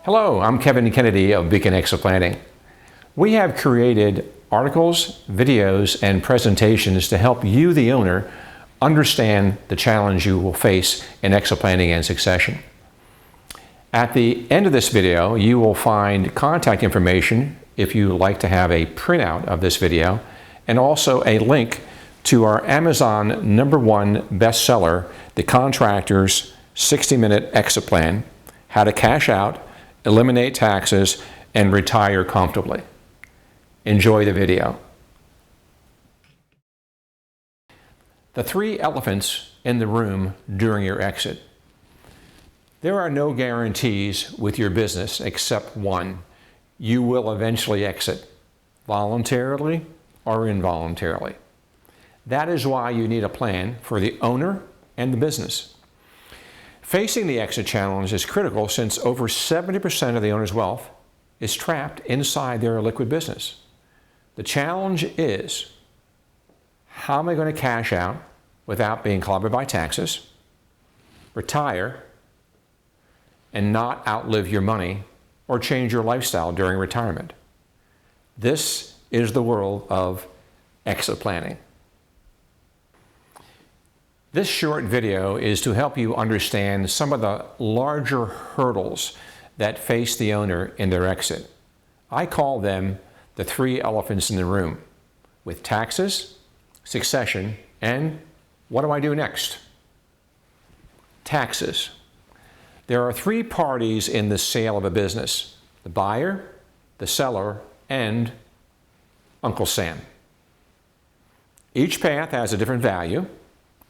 Hello, I'm Kevin Kennedy of Beacon Exit Planning. We have created articles, videos, and presentations to help you, the owner, understand the challenge you will face in exit planning and succession. At the end of this video, you will find contact information if you would like to have a printout of this video, and also a link to our Amazon #1 bestseller, The Contractor's 60-Minute Exit Plan: How to Cash Out, Eliminate Taxes, and Retire Comfortably. Enjoy the video. The three elephants in the room during your exit. There are no guarantees with your business except one: you will eventually exit, voluntarily or involuntarily. That is why you need a plan for the owner and the business. Facing the exit challenge is critical since over 70% of the owner's wealth is trapped inside their liquid business. The challenge is, how am I going to cash out without being clobbered by taxes, retire, and not outlive your money or change your lifestyle during retirement? This is the world of exit planning. This short video is to help you understand some of the larger hurdles that face the owner in their exit. I call them the three elephants in the room, with taxes, succession, and what do I do next? Taxes. There are three parties in the sale of a business: the buyer, the seller, and Uncle Sam. Each path has a different value,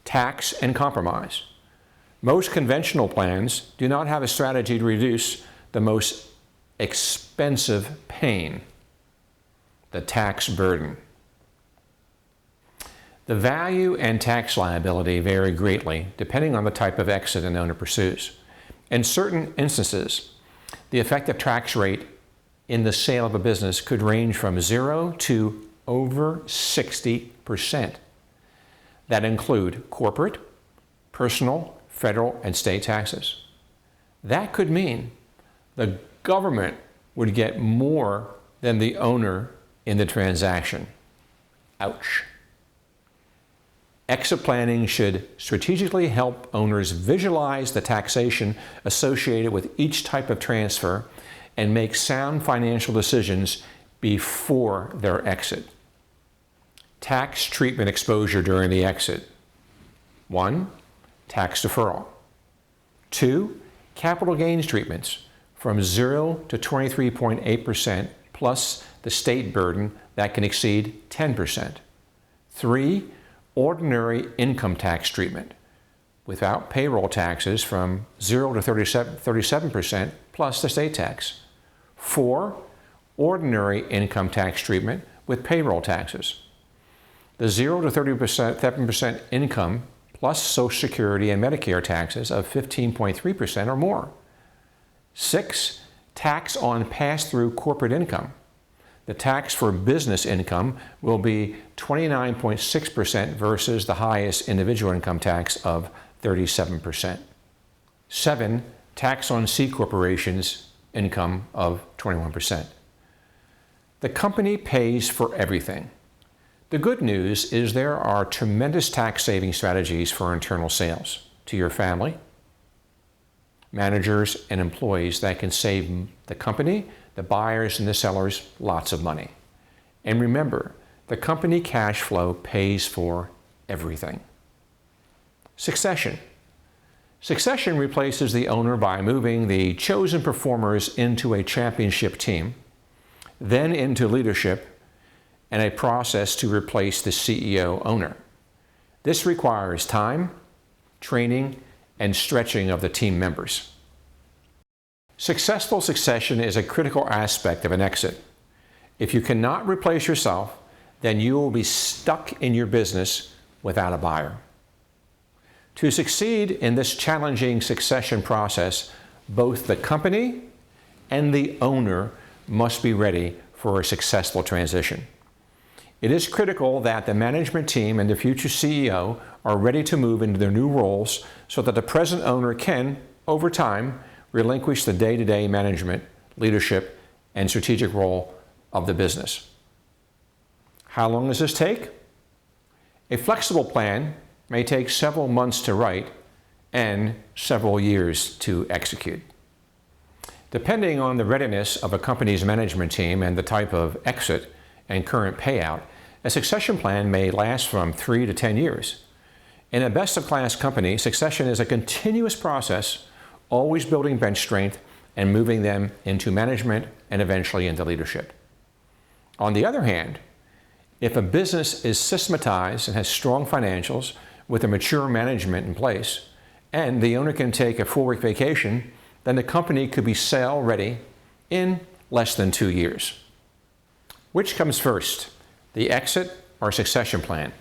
tax, and compromise. Most conventional plans do not have a strategy to reduce the most expensive pain, the tax burden. The value and tax liability vary greatly depending on the type of exit an owner pursues. In certain instances, the effective tax rate in the sale of a business could range from 0 to over 60%. That include corporate, personal, federal, and state taxes. That could mean the government would get more than the owner in the transaction. Ouch. Exit planning should strategically help owners visualize the taxation associated with each type of transfer and make sound financial decisions before their exit. Tax treatment exposure during the exit. 1. Tax deferral. 2. Capital gains treatments from 0 to 23.8% plus the state burden that can exceed 10%. 3. Ordinary income tax treatment without payroll taxes from 0 to 37% plus the state tax. 4. Ordinary income tax treatment with payroll taxes. The 0 to 37% income plus Social Security and Medicare taxes of 15.3% or more. 6. Tax on pass-through corporate income. The tax for business income will be 29.6% versus the highest individual income tax of 37%. 7. Tax on C corporations income of 21%. The company pays for everything. The good news is there are tremendous tax saving strategies for internal sales to your family, managers, and employees that can save the company, the buyers, and the sellers lots of money. And remember, the company cash flow pays for everything. Succession. Succession replaces the owner by moving the chosen performers into a championship team, then into leadership, and a process to replace the CEO owner. This requires time, training, and stretching of the team members. Successful succession is a critical aspect of an exit. If you cannot replace yourself, then you will be stuck in your business without a buyer. To succeed in this challenging succession process, both the company and the owner must be ready for a successful transition. It is critical that the management team and the future CEO are ready to move into their new roles so that the present owner can, over time, relinquish the day-to-day management, leadership, and strategic role of the business. How long does this take? A flexible plan may take several months to write and several years to execute. Depending on the readiness of a company's management team and the type of exit and current payout, a succession plan may last from 3 to 10 years. In a best-of-class company, succession is a continuous process, always building bench strength and moving them into management and eventually into leadership. On the other hand, if a business is systematized and has strong financials with a mature management in place, and the owner can take a 4-week vacation, then the company could be sale ready in less than 2 years. Which comes first, the exit or succession plan?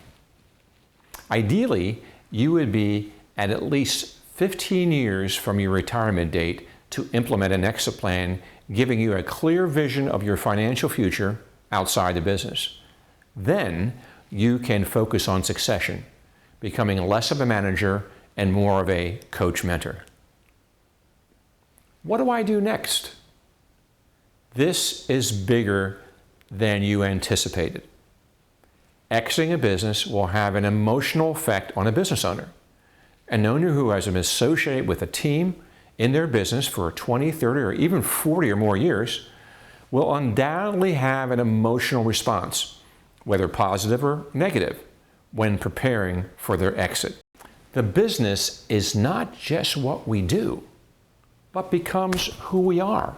Ideally, you would be at least 15 years from your retirement date to implement an exit plan, giving you a clear vision of your financial future outside the business. Then you can focus on succession, becoming less of a manager and more of a coach-mentor. What do I do next? This is bigger than you anticipated. Exiting a business will have an emotional effect on a business owner. An owner who has been associated with a team in their business for 20, 30, or even 40 or more years will undoubtedly have an emotional response, whether positive or negative, when preparing for their exit. The business is not just what we do, but becomes who we are.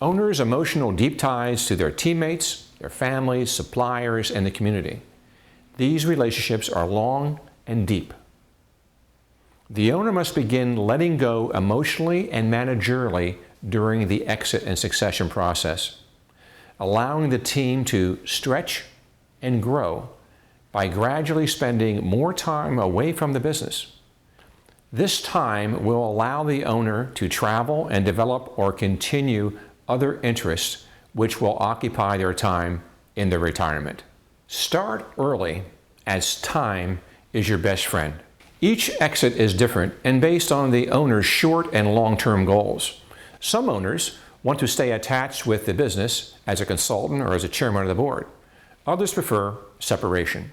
Owners' emotional deep ties to their teammates, their families, suppliers, and the community. These relationships are long and deep. The owner must begin letting go emotionally and managerially during the exit and succession process, allowing the team to stretch and grow by gradually spending more time away from the business. This time will allow the owner to travel and develop or continue other interests which will occupy their time in their retirement. Start early, as time is your best friend. Each exit is different and based on the owner's short and long-term goals. Some owners want to stay attached with the business as a consultant or as a chairman of the board. Others prefer separation.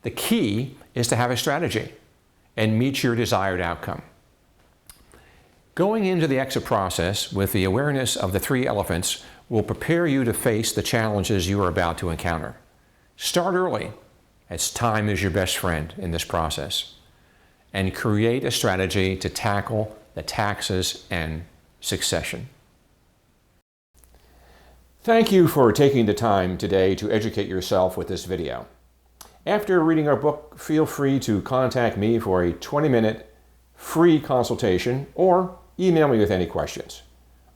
The key is to have a strategy and meet your desired outcome. Going into the exit process with the awareness of the 3 elephants will prepare you to face the challenges you are about to encounter. Start early, as time is your best friend in this process, and create a strategy to tackle the taxes and succession. Thank you for taking the time today to educate yourself with this video. After reading our book, feel free to contact me for a 20-minute free consultation or email me with any questions.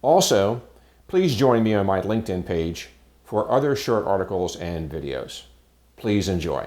Also, please join me on my LinkedIn page for other short articles and videos. Please enjoy.